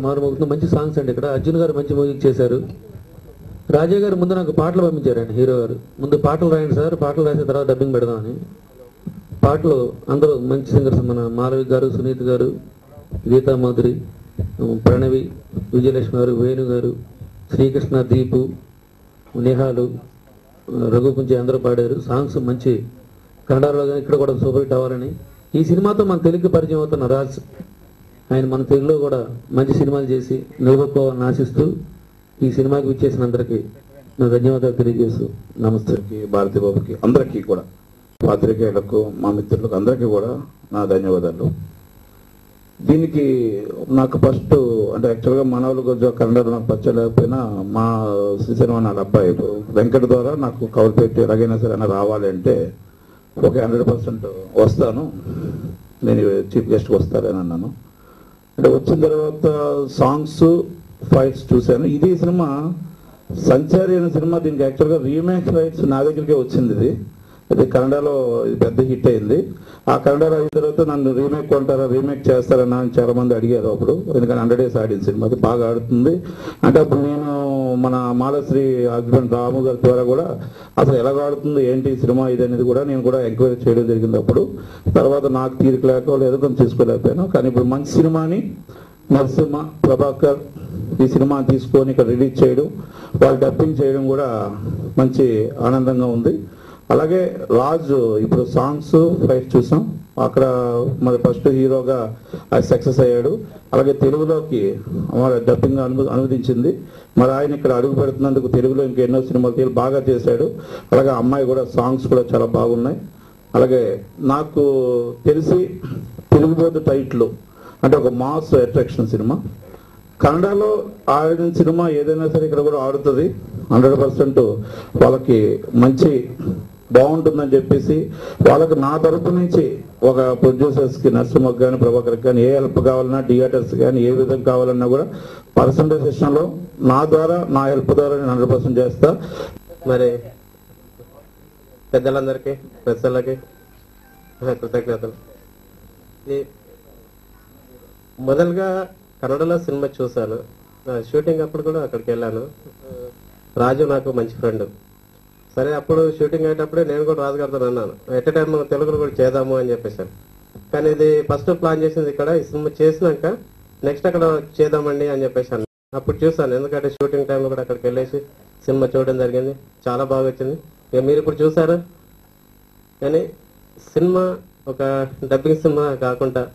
మారుమోగుతుంది. మంచి సాంగ్స్ అండి. ఇక్కడ అర్జున్ గారు మంచి మ్యూజిక్ చేశారు. రాజా గారు ముందు నాకు పాటలు పంపించారండి. హీరో గారు ముందు పాటలు రాయండి సార్, పాటలు రాసిన తర్వాత డబ్బింగ్ పెడదామని. పాటలు అందరూ మంచి సింగర్స్, మన మాలవి గారు, సునీత్ గారు, గీతా మాధురి, ప్రణవి, విజయలక్ష్మి గారు, వేణు గారు, శ్రీకృష్ణ, దీపు, నేహాలు, రఘుపుంచి అందరూ పాడారు. సాంగ్స్ మంచి కన్నడలో కానీ ఇక్కడ కూడా సూపర్ హిట్ అవ్వాలని. ఈ సినిమాతో మన తెలుగుకి పరిచయం అవుతున్న రాజ్, ఆయన మన తెలుగులో కూడా మంచి సినిమాలు చేసి నిలబెట్టుకోవాలని ఆశిస్తూ ఈ సినిమాకి విచ్చేసిన అందరికీ నా ధన్యవాదాలు తెలియజేస్తూ నమస్తే. భారతీ బాబుకి, అందరికీ కూడా, పాత్రికేయులకు, మా మిత్రులకు అందరికీ కూడా నా ధన్యవాదాలు. దీనికి నాకు ఫస్ట్ అంటే యాక్చువల్గా మనవాళ్ళు కొంచెం కన్నడ నాకు పరిచయం లేకపోయినా మా సినిమా నా అబ్బాయి వెంకట్ ద్వారా నాకు కవర్ పెట్టి ఎలాగైనా సరే అయినా రావాలి అంటే ఓకే 100% వస్తాను, నేను చీఫ్ గెస్ట్కి వస్తానని అన్నాను. అంటే వచ్చిన తర్వాత సాంగ్స్, ఫైట్స్ చూశాను. ఇది సినిమా సంచారి అనే సినిమా, దీనికి యాక్చువల్గా రీమేక్ రైట్స్ నా దగ్గరికే వచ్చింది. ఇది కన్నడలో ఇది పెద్ద హిట్ అయింది. ఆ కన్నడలో అయిన తర్వాత నన్ను రీమేక్ కొంటారా, రీమేక్ చేస్తారన్నా అని చాలా మంది అడిగారు అప్పుడు. ఎందుకంటే 100 days ఆడింది సినిమా, అది బాగా ఆడుతుంది. అంటే అప్పుడు నేను మన మాలశ్రీ హస్బెండ్ రాము గారి ద్వారా కూడా అసలు ఎలాగ ఆడుతుంది ఏంటి సినిమా ఇది అనేది కూడా నేను కూడా ఎంక్వైరీ చేయడం జరిగింది అప్పుడు. తర్వాత నాకు తీరిక లేక లేదు కొంచెం తీసుకోలేకపోయాను. కానీ ఇప్పుడు మంచి సినిమాని నరసింహ ప్రభాకర్ ఈ సినిమా తీసుకొని ఇక్కడ రిలీజ్ చేయడం, వాళ్ళు డబ్బింగ్ చేయడం కూడా మంచి ఆనందంగా ఉంది. అలాగే రాజు ఇప్పుడు సాంగ్స్, ఫైట్ చూసాం. అక్కడ మరి ఫస్ట్ హీరోగా సక్సెస్ అయ్యాడు. అలాగే తెలుగులోకి డబ్బింగ్ అనువదించింది. మరి ఆయన ఇక్కడ అడుగు పెడుతున్నందుకు తెలుగులో ఇంకెన్నో సినిమాలు బాగా చేశాడు. అలాగే అమ్మాయి కూడా సాంగ్స్ కూడా చాలా బాగున్నాయి. అలాగే నాకు తెలిసి తిరుగుబోతు టైటిల్ అంటే ఒక మాస్ అట్రాక్షన్ సినిమా. కన్నడలో ఆడిన సినిమా ఏదైనా సరే ఇక్కడ కూడా ఆడుతుంది. 100% వాళ్ళకి మంచి బాగుంటుందని చెప్పేసి వాళ్ళకి నా తరపు నుంచి ఒక ప్రొడ్యూసర్స్కి, నరసింహకి కానీ ప్రభాకర్కి కానీ ఏ హెల్ప్ కావాలన్నా, థియేటర్స్ కానీ ఏ విధంగా కావాలన్నా కూడా పర్సంటేజ్ సెషన్లో నా ద్వారా, నా హెల్ప్ ద్వారా నేను 100% చేస్తా. మరి పెద్దలందరికీ, పెద్దలకి కృతజ్ఞతలు. మొదలుగా కన్నడలో సినిమా చూశాను. షూటింగ్ అప్పుడు కూడా అక్కడికి వెళ్ళాను. రాజు నాకు మంచి ఫ్రెండ్. సరే అప్పుడు షూటింగ్ అయ్యేటప్పుడే నేను కూడా రాజుగారితో అన్నాను, ఎట్ టైం మనం తెలుగులో కూడా చేద్దాము అని చెప్పేసాను. కానీ ఇది ఫస్ట్ ప్లాన్ చేసింది ఇక్కడ, ఈ సినిమా చేసినాక నెక్స్ట్ అక్కడ చేద్దామండి అని చెప్పేసాను. అప్పుడు చూసాను, ఎందుకంటే షూటింగ్ టైంలో కూడా అక్కడికి వెళ్ళేసి సినిమా చూడడం జరిగింది. చాలా బాగా వచ్చింది. ఇక మీరు ఇప్పుడు చూసారు. కానీ సినిమా ఒక డబ్బింగ్ సినిమా కాకుండా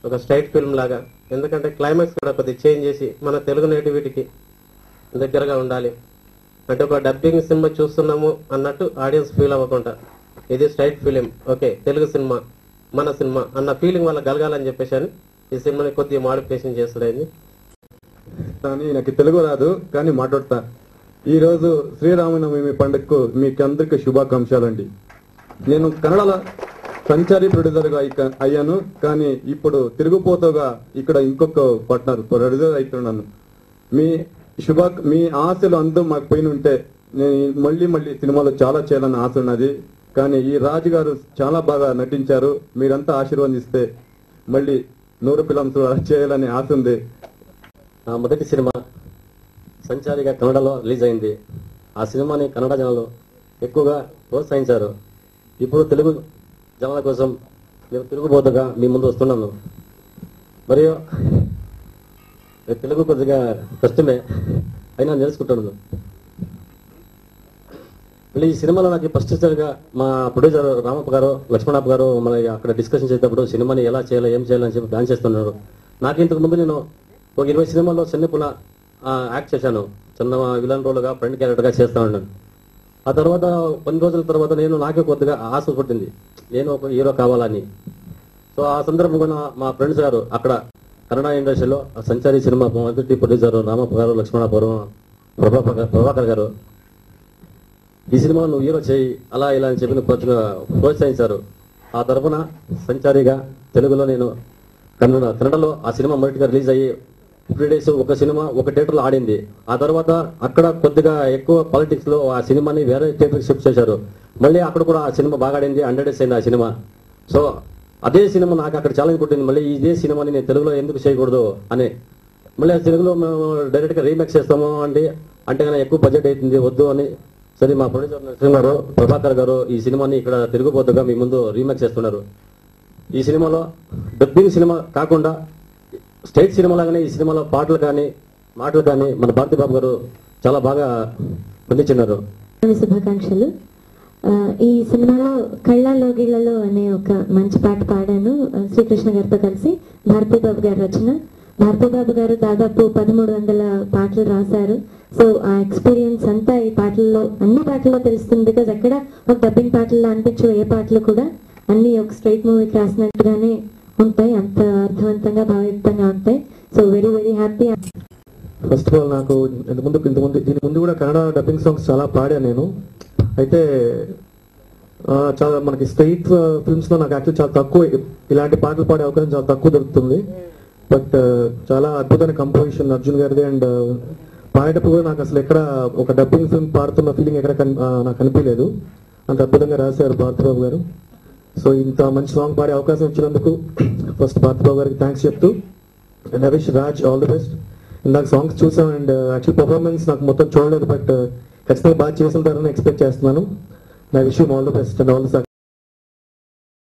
ఒక స్ట్రైట్ ఫిల్మ్ లాగా, ఎందుకంటే క్లైమాక్స్ కూడా కొద్దిగా చేంజ్ చేసి మన తెలుగు నేటివిటీకి దగ్గరగా ఉండాలి. అంటే ఒక డబ్బింగ్ సినిమా చూస్తున్నాము అన్నట్టు ఆడియన్స్ ఫీల్ అవ్వకుండా ఇది straight film, okay Telugu cinema, మన సినిమా అన్న ఫీలింగ్ వాళ్ళకి కలగాలని చెప్పేసి ఈ సినిమాని కొద్దిగా మాడిఫికేషన్ చేస్తున్నాయి. కానీ నాకు తెలుగు రాదు, కానీ మాట్లాడతా. ఈరోజు శ్రీరామనవమి పండుగకు మీకు అందరికీ శుభాకాంక్షలండి. నేను కన్నడలో సంచారి ప్రొడ్యూసర్గా అయ్యాను, కానీ ఇప్పుడు తిరుగుపోతగా ఇక్కడ ఇంకొక పార్ట్నర్ ప్రొడ్యూసర్ అవుతున్నాను. మీ ఆశలు అందరూ మాకు పైన ఉంటే నేను మళ్ళీ సినిమాలో చాలా చేయాలని ఆశ ఉన్నది. కానీ ఈ రాజు గారు చాలా బాగా నటించారు. మీరంతా ఆశీర్వదిస్తే మళ్ళీ 100 ఫిల్మ్స్ చేయాలని ఆశ ఉంది. నా మొదటి సినిమా సంచారిగా కన్నడలో రిలీజ్ అయింది. ఆ సినిమాని కన్నడ జనాలు ఎక్కువగా ప్రోత్సహించారు. ఇప్పుడు తెలుగు జనాల కోసం నేను తిరుగుబోతుగా మీ ముందు వస్తున్నాను. మరియు తెలుగు కొద్దిగా కష్టమే, అయినా నేర్చుకుంటున్నాను. మళ్ళీ ఈ సినిమాలో నాకు ఫస్ట్ సారిగా మా ప్రొడ్యూసర్ రామప్ప గారు, లక్ష్మణప్ప గారు మన అక్కడ డిస్కషన్ చేసేటప్పుడు సినిమాని ఎలా చేయాలి, ఏం చేయాలని చెప్పి ప్లాన్ చేస్తున్నారు. నాకు ఇంతకు ముందు నేను ఒక 20 సినిమాల్లో చిన్నపుల యాక్ట్ చేశాను. చిన్న విలన్ రోల్గా, ఫ్రెండ్ క్యారెక్టర్గా చేస్తా ఉన్నాను. ఆ తర్వాత కొన్ని రోజుల తర్వాత నాకే కొద్దిగా ఆశ పుట్టింది, నేను ఒక హీరో కావాలని. సో ఆ సందర్భంగా మా ఫ్రెండ్స్ గారు అక్కడ కన్నడ ఇండస్ట్రీలో సంచారి సినిమా మొదటి ప్రొడ్యూసర్ రామప్ప గారు, లక్ష్మణప్ప గారు, ప్రభాకర్ గారు ఈ సినిమా నువ్వు హీరో చేయి అలా ఇలా అని చెప్పి ప్రోత్సహించారు. ఆ తరఫున సంచారిగా తెలుగులో నేను కన్నడలో ఆ సినిమా మొదటిగా రిలీజ్ అయ్యి 50 days ఒక సినిమా ఒక థియేటర్లో ఆడింది. ఆ తర్వాత అక్కడ కొద్దిగా ఎక్కువ పాలిటిక్స్ లో ఆ సినిమాని వేరే థియేటర్కి షిఫ్ట్ చేశారు. మళ్ళీ అక్కడ కూడా ఆ సినిమా బాగా ఆడింది. 100 days అయింది ఆ సినిమా. సో అదే సినిమా నాకు అక్కడ ఛాలెంజ్ పుట్టింది, మళ్ళీ ఇదే సినిమాని నేను తెలుగులో ఎందుకు చేయకూడదు అని. మళ్ళీ అది తెలుగులో మేము డైరెక్ట్గా రీమేక్ చేస్తాము అండి అంటే కానీ ఎక్కువ బడ్జెట్ అవుతుంది వద్దు అని. సరే మా ప్రొడ్యూసర్ నరసింహ గారు, ప్రభాకర్ గారు ఈ సినిమాని ఇక్కడ తిరుగుబోతుగా మీ ముందు రీమేక్ చేస్తున్నారు. ఈ సినిమాలో డబ్బింగ్ సినిమా కాకుండా స్టేట్ సినిమా లాగానే ఈ సినిమాలో పాటలు కానీ మాటలు కానీ మన భారతీ బాబు గారు చాలా బాగా పండించున్నారు. శుభాకాంక్షలు. ఈ సినిమాలో కళ్ళలో గిళ్ళలో అనే ఒక మంచి పాట పాడాను శ్రీకృష్ణ గారితో కలిసి. భారతీ బాబు గారు రచన. భారతీ బాబు గారు దాదాపు 1300 పాటలు రాశారు. సో ఆ ఎక్స్పీరియన్స్ అంతా ఈ పాటల్లో, అన్ని పాటల్లో తెలుస్తుంది. బికాజ్ ఎక్కడ ఒక డబ్బింగ్ పాటల్లో అనిపించవు ఏ పాటలు కూడా, అన్ని ఒక స్ట్రైట్ మూవీకి రాసినట్టుగానే ఉంటాయి, అంత అర్థవంతంగా భావయుక్తంగా ఉంటాయి. So very very happy. First of all నాకు దీని ముందు కూడా కన్నడ డబ్బింగ్ సాంగ్స్ చాలా పాడాను నేను. అయితే చాలా మనకి స్టేట్ ఫిల్మ్స్లో నాకు యాక్చువల్లీ చాలా తక్కువ ఇలాంటి పాటలు పాడే అవకాశం చాలా తక్కువ దొరుకుతుంది. బట్ చాలా అద్భుతమైన కంపోజిషన్ అర్జున్ గారిది. అండ్ పాడేటప్పుడు కూడా నాకు అసలు ఎక్కడ ఒక డబ్బింగ్ ఫిల్మ్ పాడుతున్న ఫీలింగ్ ఎక్కడ నాకు అనిపించలేదు. అంత అద్భుతంగా రాశారు భారతీబాబు గారు. సో ఇంత మంచి సాంగ్ పాడే అవకాశం ఇచ్చినందుకు ఫస్ట్ భారతీబాబు గారికి థ్యాంక్స్ చెప్తూ, and I wish Raj all the best. ఇందాక సాంగ్స్ చూసాం అండ్ యాక్చువల్ పర్ఫార్మెన్స్ నాకు మొత్తం చూడలేదు, బట్ ఖచ్చితంగా బాగా చేసి ఉంటారని ఎక్స్పెక్ట్ చేస్తున్నాను. I wish you all the best and all the